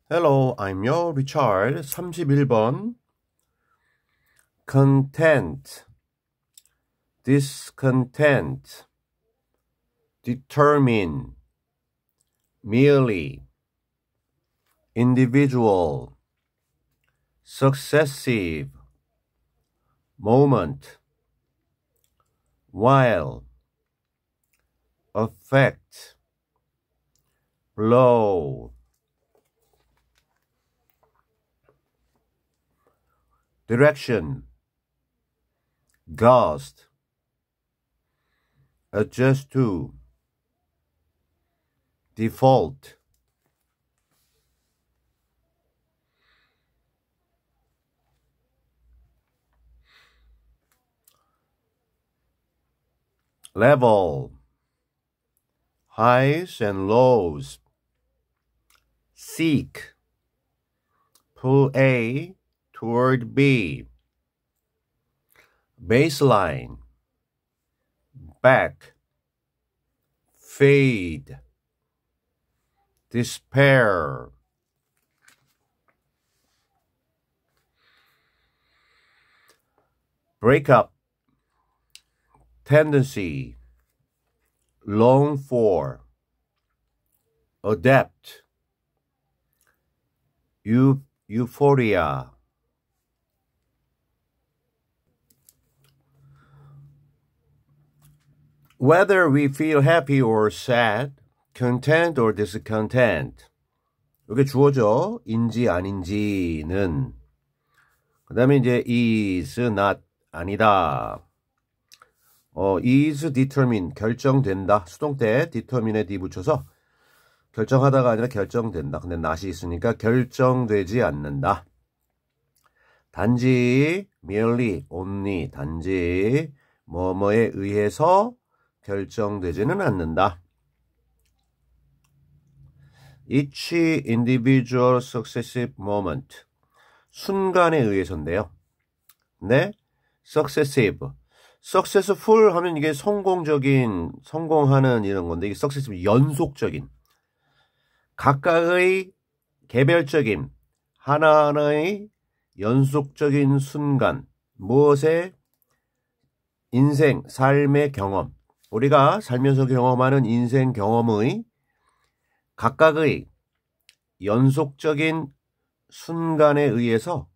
Hello, I'm your Richard. 31번. Content, discontent, determine, merely, individual, successive, moment, while, affect, blow, direction, ghost, adjust to, default, level, highs and lows, seek, pull A toward B, baseline, back, fade, despair, break up, tendency, long for, adapt, euphoria. Whether we feel happy or sad, content or discontent. 이게 주어죠. 인지 아닌지는. 그 다음에 이제 is not 아니다. is determine 결정된다. 수동 때 determine에 d 붙여서 결정하다가 아니라 결정된다. 근데 not이 있으니까 결정되지 않는다. 단지 merely, only, 단지 뭐뭐에 의해서 결정되지는 않는다. Each individual successive moment. 순간에 의해서인데요. 네, successive. successful 하면 이게 성공적인, 성공하는 이런 건데, 이게 successive, 연속적인. 각각의 개별적인, 하나하나의 연속적인 순간. 무엇의? 인생, 삶의 경험. 우리가 살면서 경험하는 인생 경험의 각각의 연속적인 순간에 의해서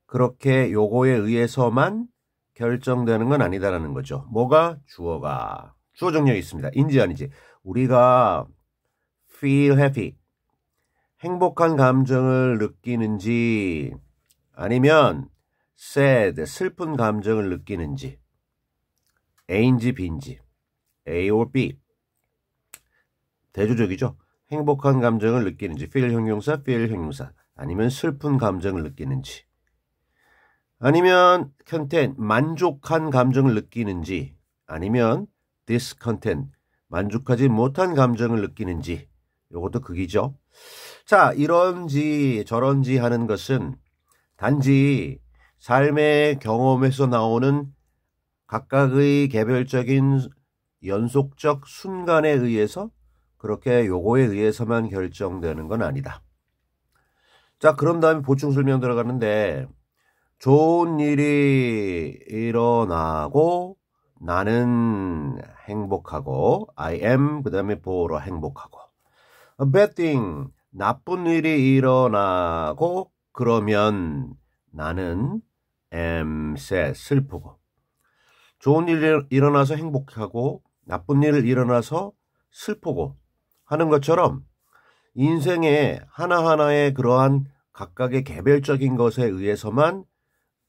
그렇게 요거에 의해서만 결정되는 건 아니다라는 거죠. 뭐가? 주어가. 주어 정렬이 있습니다. 인지 아닌지. 우리가 feel happy, 행복한 감정을 느끼는지 아니면 sad, 슬픈 감정을 느끼는지 A인지 B인지 A or B 대조적이죠. 행복한 감정을 느끼는지 feel 형용사, feel 형용사 아니면 슬픈 감정을 느끼는지 아니면 content, 만족한 감정을 느끼는지 아니면 discontent, 만족하지 못한 감정을 느끼는지 이것도 극이죠. 자, 이런지 저런지 하는 것은 단지 삶의 경험에서 나오는 각각의 개별적인 연속적 순간에 의해서 그렇게 요거에 의해서만 결정되는 건 아니다. 자, 그런 다음에 보충 설명 들어가는데 좋은 일이 일어나고 나는 행복하고 I am 그 다음에 보러 행복하고 A bad thing, 나쁜 일이 일어나고 그러면 나는 am sad, 슬프고 좋은 일이 일어나서 행복하고 나쁜 일이 일어나서 슬프고 하는 것처럼 인생의 하나하나의 그러한 각각의 개별적인 것에 의해서만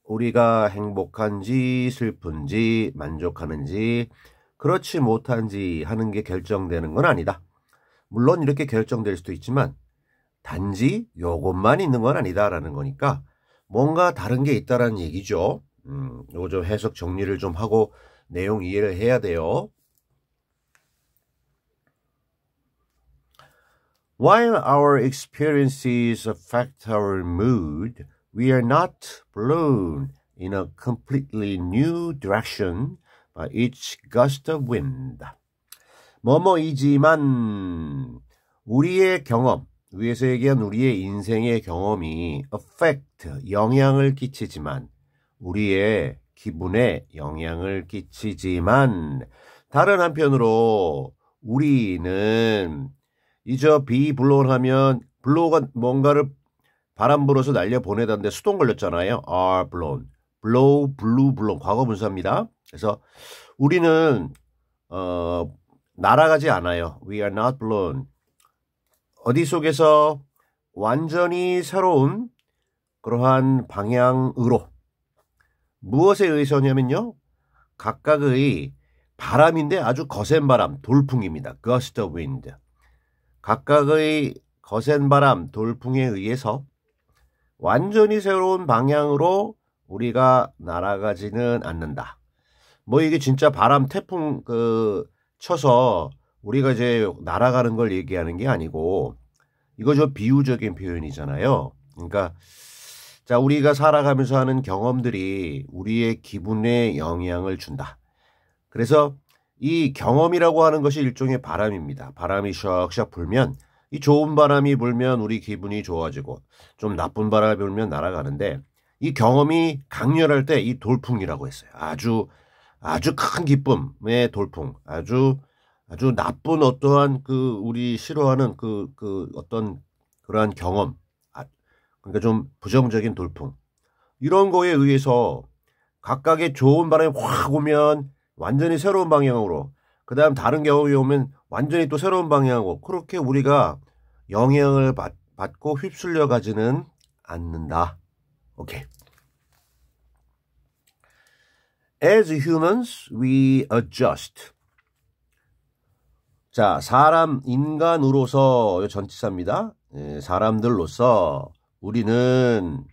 우리가 행복한지 슬픈지 만족하는지 그렇지 못한지 하는 게 결정되는 건 아니다. 물론 이렇게 결정될 수도 있지만 단지 요것만 있는 건 아니다라는 거니까 뭔가 다른 게 있다라는 얘기죠. 요거 좀 해석 정리를 좀 하고 내용 이해를 해야 돼요. While our experiences affect our mood, we are not blown in a completely new direction by each gust of wind. 뭐뭐이지만 우리의 경험, 위에서 얘기한 우리의 인생의 경험이 affect, 영향을 끼치지만 우리의 기분에 영향을 끼치지만 다른 한편으로 우리는 이저 be blown 하면 blow가 뭔가를 바람 불어서 날려 보내다는데 수동 걸렸잖아요. are blown. blow, blew, blown. 과거 분사입니다. 그래서 우리는 날아가지 않아요. We are not blown. 어디 속에서 완전히 새로운 그러한 방향으로 무엇에 의해서냐면요. 각각의 바람인데 아주 거센 바람, 돌풍입니다. gust of wind. 각각의 거센 바람, 돌풍에 의해서 완전히 새로운 방향으로 우리가 날아가지는 않는다. 뭐 이게 진짜 바람, 태풍 쳐서 우리가 이제 날아가는 걸 얘기하는 게 아니고 이거 좀 비유적인 표현이잖아요. 그러니까 자, 우리가 살아가면서 하는 경험들이 우리의 기분에 영향을 준다. 그래서 이 경험이라고 하는 것이 일종의 바람입니다. 바람이 샥샥 불면 이 좋은 바람이 불면 우리 기분이 좋아지고 좀 나쁜 바람이 불면 날아가는데 이 경험이 강렬할 때 이 돌풍이라고 했어요. 아주 큰 기쁨의 돌풍, 아주 나쁜 어떠한 우리 싫어하는 어떤 그러한 경험, 그러니까 좀 부정적인 돌풍 이런 거에 의해서 각각의 좋은 바람이 확 오면 완전히 새로운 방향으로 그 다음 다른 경험이 오면 완전히 또 새로운 방향으로 그렇게 우리가 영향을 받고 휩쓸려 가지는 않는다. 오케이. As humans, we adjust. 자, 인간으로서 전치사입니다. 사람들로서 우리는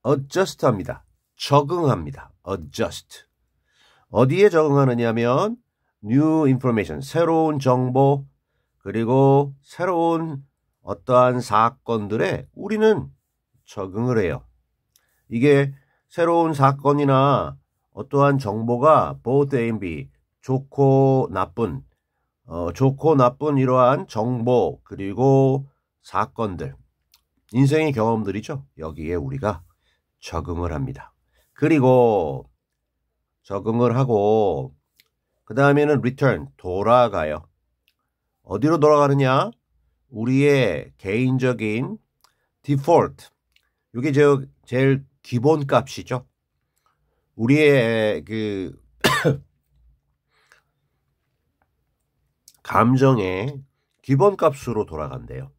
adjust 합니다. 적응합니다. adjust. 어디에 적응하느냐면 new information, 새로운 정보, 그리고 새로운 어떠한 사건들에 우리는 적응을 해요. 이게 새로운 사건이나 어떠한 정보가 both A and B, 좋고 나쁜 이러한 정보 그리고 사건들, 인생의 경험들이죠. 여기에 우리가 적응을 합니다. 그리고 적응을 하고 그 다음에는 return, 돌아가요. 어디로 돌아가느냐? 우리의 개인적인 default, 이게 제일 기본 값이죠. 우리의 감정의 기본 값으로 돌아간대요.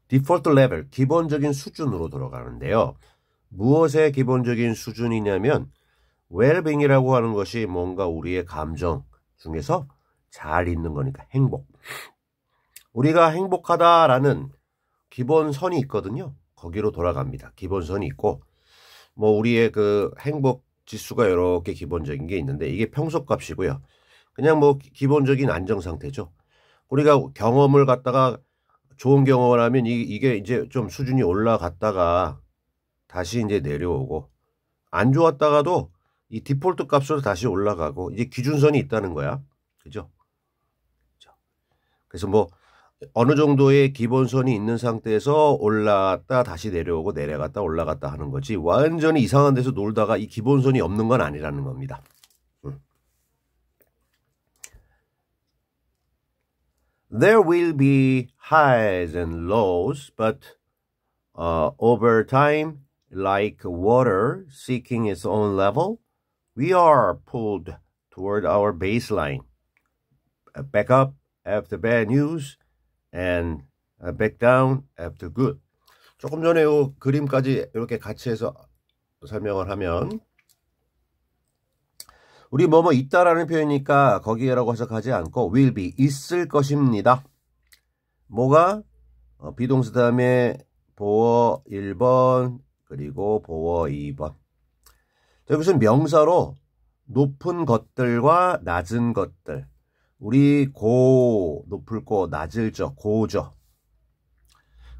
default level, 기본적인 수준으로 돌아가는데요. 무엇의 기본적인 수준이냐면 well-being이라고 하는 것이 뭔가 우리의 감정 중에서 잘 있는 거니까 행복. 우리가 행복하다라는 기본선이 있거든요. 거기로 돌아갑니다. 기본선이 있고 뭐 우리의 행복 지수가 이렇게 기본적인 게 있는데 이게 평소값이고요. 그냥 뭐 기본적인 안정 상태죠. 우리가 경험을 갖다가 좋은 경험을 하면 이게 이제 좀 수준이 올라갔다가 다시 이제 내려오고 안 좋았다가도 이 디폴트 값으로 다시 올라가고 이제 기준선이 있다는 거야. 그죠? 그래서 뭐 어느 정도의 기본선이 있는 상태에서 올라갔다 다시 내려오고 내려갔다 올라갔다 하는 거지 완전히 이상한 데서 놀다가 이 기본선이 없는 건 아니라는 겁니다. There will be highs and lows, but over time, like water seeking its own level, we are pulled toward our baseline. Back up after bad news and back down after good. 조금 전에 이 그림까지 이렇게 같이 해서 설명을 하면 우리 뭐뭐 있다라는 표현이니까 거기에라고 해서 가지 않고 will be, 있을 것입니다. 뭐가? 비동사 다음에 보어 1번 그리고 보어 2번. 여기서 명사로 높은 것들과 낮은 것들. 우리 높을 거, 낮을 저, 고저.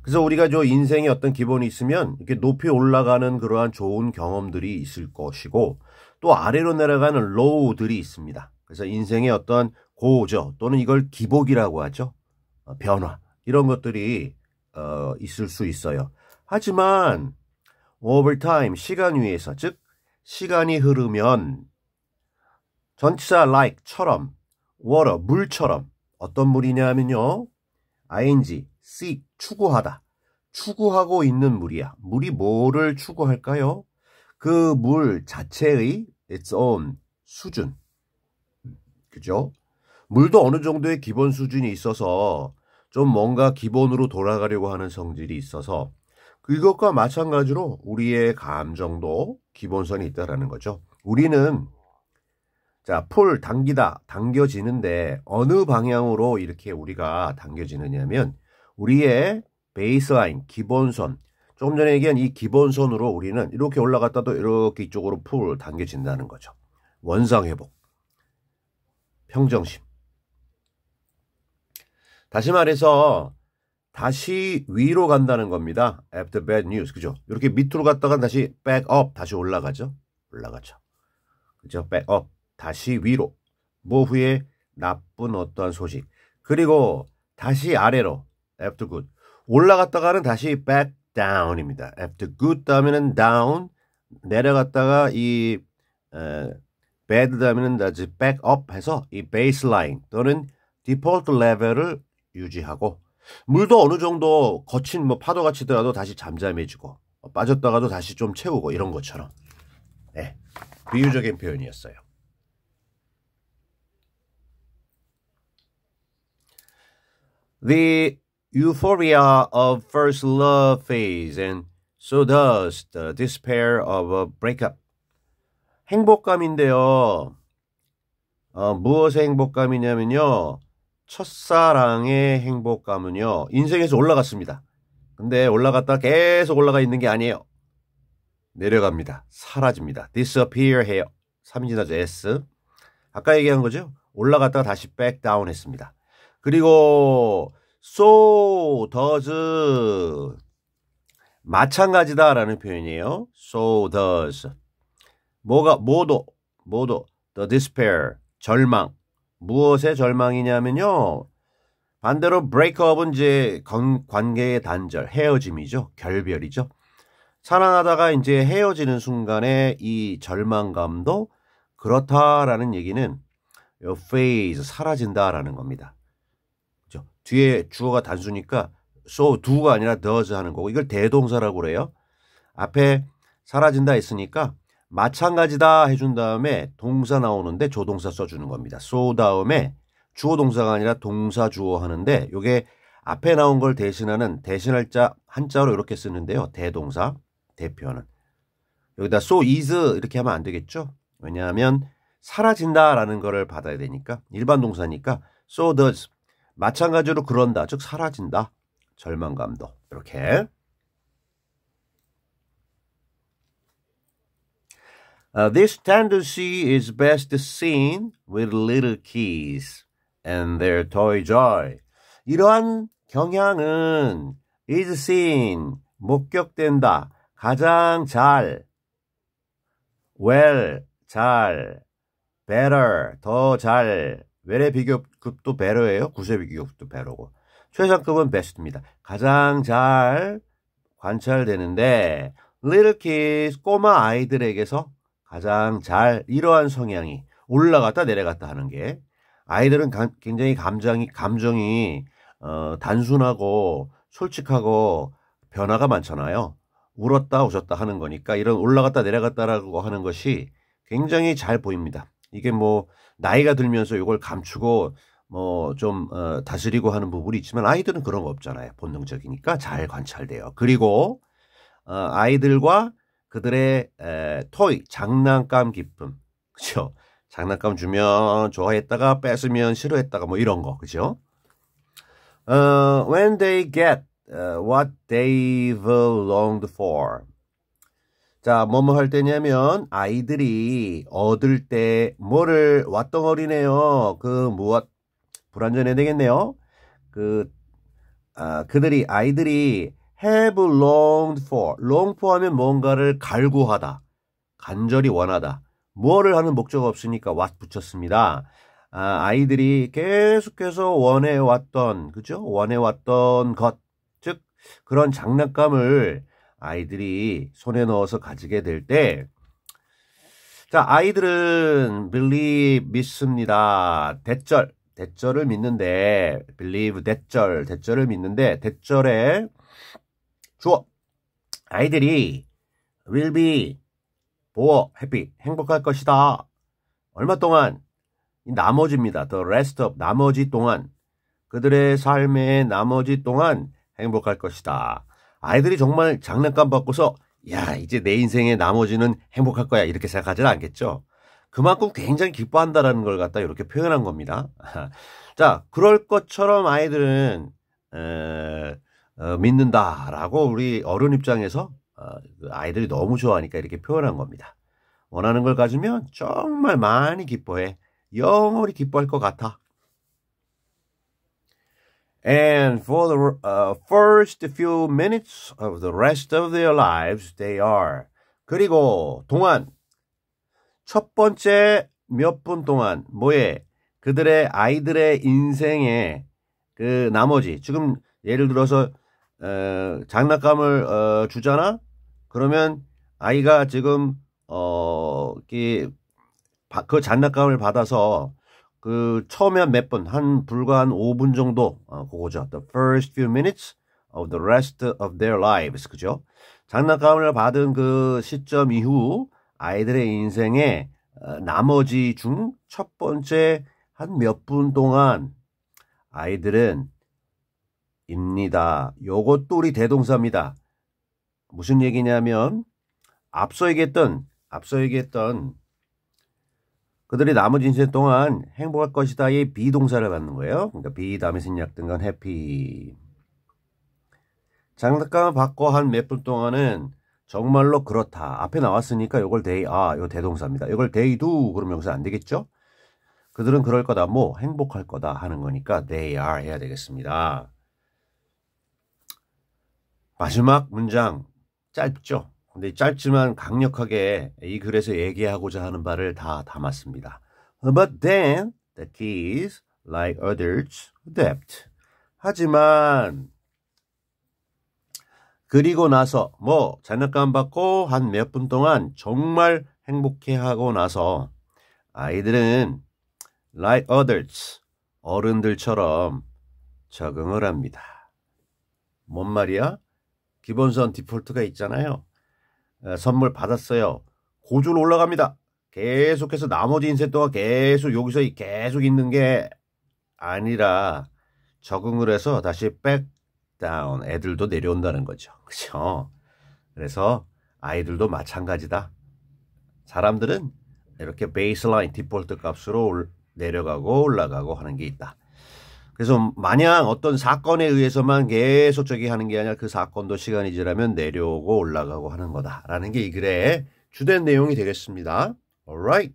그래서 우리가 인생에 어떤 기본이 있으면 이렇게 높이 올라가는 그러한 좋은 경험들이 있을 것이고 또 아래로 내려가는 low들이 있습니다. 그래서 인생의 어떤 고저 또는 이걸 기복이라고 하죠. 변화. 이런 것들이 있을 수 있어요. 하지만 over time, 시간 위에서, 즉 시간이 흐르면 전치사 like처럼, water, 물처럼 어떤 물이냐면요. ing, seek, 추구하다. 추구하고 있는 물이야. 물이 뭐를 추구할까요? 그 물 자체의 its own 수준. 그죠? 물도 어느 정도의 기본 수준이 있어서 좀 뭔가 기본으로 돌아가려고 하는 성질이 있어서 그것과 마찬가지로 우리의 감정도 기본선이 있다라는 거죠. 우리는 자, 풀 당기다, 당겨지는데 어느 방향으로 이렇게 우리가 당겨지느냐면 우리의 베이스라인, 기본선. 조금 전에 얘기한 이 기본선으로 우리는 이렇게 올라갔다도 이렇게 이쪽으로 풀 당겨진다는 거죠. 원상회복, 평정심. 다시 말해서 다시 위로 간다는 겁니다. After bad news. 그죠? 이렇게 밑으로 갔다가 다시 back up, 다시 올라가죠. 올라가죠. 그죠? back up. 다시 위로. 뭐 후에 나쁜 어떠한 소식. 그리고 다시 아래로. After good. 올라갔다가는 다시 back down입니다. After good 다음에는 down. 내려갔다가 이 bad 다음에는 다시 back up 해서 이 baseline 또는 default level을 유지하고 물도 어느 정도 거친 뭐 파도가 치더라도 다시 잠잠해지고 빠졌다가도 다시 좀 채우고 이런 것처럼 네, 비유적인 표현이었어요. The euphoria of first love fades and so does the despair of a breakup. 행복감인데요. 무엇의 행복감이냐면요. 첫사랑의 행복감은요. 인생에서 올라갔습니다. 근데 올라갔다 계속 올라가 있는 게 아니에요. 내려갑니다. 사라집니다. disappear 해요. 3인칭하죠. S. 아까 얘기한 거죠. 올라갔다가 다시 back down 했습니다. 그리고 so does 마찬가지다라는 표현이에요. so does 모두 the despair 절망 무엇의 절망이냐면요. 반대로 breakup은 이제 관계의 단절, 헤어짐이죠. 결별이죠. 사랑하다가 이제 헤어지는 순간에 이 절망감도 그렇다라는 얘기는 phase 사라진다라는 겁니다. 그렇죠? 뒤에 주어가 단수니까 so do가 아니라 does 하는 거고 이걸 대동사라고 그래요. 앞에 사라진다 했으니까 마찬가지다 해준 다음에 동사 나오는데 조동사 써주는 겁니다. so 다음에 주어 동사가 아니라 동사 주어 하는데 이게 앞에 나온 걸 대신할 자 한자로 이렇게 쓰는데요. 대동사 대표하는 여기다 so is 이렇게 하면 안 되겠죠. 왜냐하면 사라진다라는 거를 받아야 되니까 일반 동사니까 so does 마찬가지로 그런다 즉 사라진다 절망감도 이렇게 This tendency is best seen with little kids and their toy joy. 이러한 경향은 is seen, 목격된다, 가장 잘, well, 잘, better, 더 잘, well의 비교급도 better예요. 구세 비교급도 better고. 최상급은 best입니다. 가장 잘 관찰되는데 little kids, 꼬마 아이들에게서 가장 잘 이러한 성향이 올라갔다 내려갔다 하는 게 아이들은 굉장히 감정이 단순하고 솔직하고 변화가 많잖아요. 울었다 웃었다 하는 거니까 이런 올라갔다 내려갔다라고 하는 것이 굉장히 잘 보입니다. 이게 뭐 나이가 들면서 이걸 감추고 뭐 좀 다스리고 하는 부분이 있지만 아이들은 그런 거 없잖아요. 본능적이니까 잘 관찰돼요. 그리고 아이들과 그들의 토이, 장난감 기쁨. 그죠? 장난감 주면 좋아했다가 뺏으면 싫어했다가 뭐 이런 거. 그죠? When they get what they've longed for. 자, 뭐뭐 할 때냐면 아이들이 얻을 때 뭐를 왓덩어리네요. 그 무엇 불완전해야 되겠네요. 아이들이 have longed for. long for 하면 뭔가를 갈구하다. 간절히 원하다. 뭐를 하는 목적 없으니까 what 붙였습니다. 아이들이 계속해서 원해왔던, 그죠? 원해왔던 것. 즉, 그런 장난감을 아이들이 손에 넣어서 가지게 될 때, 자, 아이들은 believe 믿습니다. 대절을 믿는데, believe 대절을 믿는데, 대절에 주어. 아이들이 will be 보어 happy 행복할 것이다. 얼마 동안? 나머지입니다. the rest of 나머지 동안. 그들의 삶의 나머지 동안 행복할 것이다. 아이들이 정말 장난감 받고서 야, 이제 내 인생의 나머지는 행복할 거야 이렇게 생각하지는 않겠죠. 그만큼 굉장히 기뻐한다라는 걸 갖다 이렇게 표현한 겁니다. 자, 그럴 것처럼 아이들은 믿는다라고 우리 어른 입장에서 아이들이 너무 좋아하니까 이렇게 표현한 겁니다. 원하는 걸 가지면 정말 많이 기뻐해. 영원히 기뻐할 것 같아. And for the first few minutes of the rest of their lives, they are. 그리고 동안 첫 번째 몇 분 동안 뭐에 그들의 아이들의 인생의 그 나머지 지금 예를 들어서 장난감을 주잖아. 그러면 아이가 지금 그 장난감을 받아서 그 처음에 몇 분, 불과 한 5분 정도, 그거죠. The first few minutes of the rest of their lives. 그죠? 장난감을 받은 그 시점 이후 아이들의 인생의 나머지 중 첫 번째 한 몇 분 동안 아이들은 입니다. 요것도 우리 대동사입니다. 무슨 얘기냐면 앞서 얘기했던 그들이 나머지 인생 동안 행복할 것이다의 비동사를 받는 거예요. 그러니까 be 다음에 생략된 건 happy. 장난감을 받고 한 몇 분 동안은 정말로 그렇다. 앞에 나왔으니까 이걸 이거 대동사입니다. 이걸 they do 그러면 여기서 안 되겠죠? 그들은 그럴 거다. 행복할 거다 하는 거니까 they are 해야 되겠습니다. 마지막 문장 짧죠? 근데 짧지만 강력하게 이 글에서 얘기하고자 하는 바를 다 담았습니다. But then the kids, like others, adapt. 하지만 그리고 나서 장난감 받고 한 몇 분 동안 정말 행복해하고 나서 아이들은 like others, 어른들처럼 적응을 합니다. 뭔 말이야? 기본선 디폴트가 있잖아요. 선물 받았어요. 고졸 올라갑니다. 계속해서 나머지 인생 동안 계속 여기서 계속 있는 게 아니라 적응을 해서 다시 back down. 애들도 내려온다는 거죠. 그렇죠? 그래서 아이들도 마찬가지다. 사람들은 이렇게 베이스라인 디폴트 값으로 내려가고 올라가고 하는 게 있다. 그래서 마냥 어떤 사건에 의해서만 계속 하는 게 아니라 그 사건도 시간이 지나면 내려오고 올라가고 하는 거다라는 게 이 글의 주된 내용이 되겠습니다. Alright.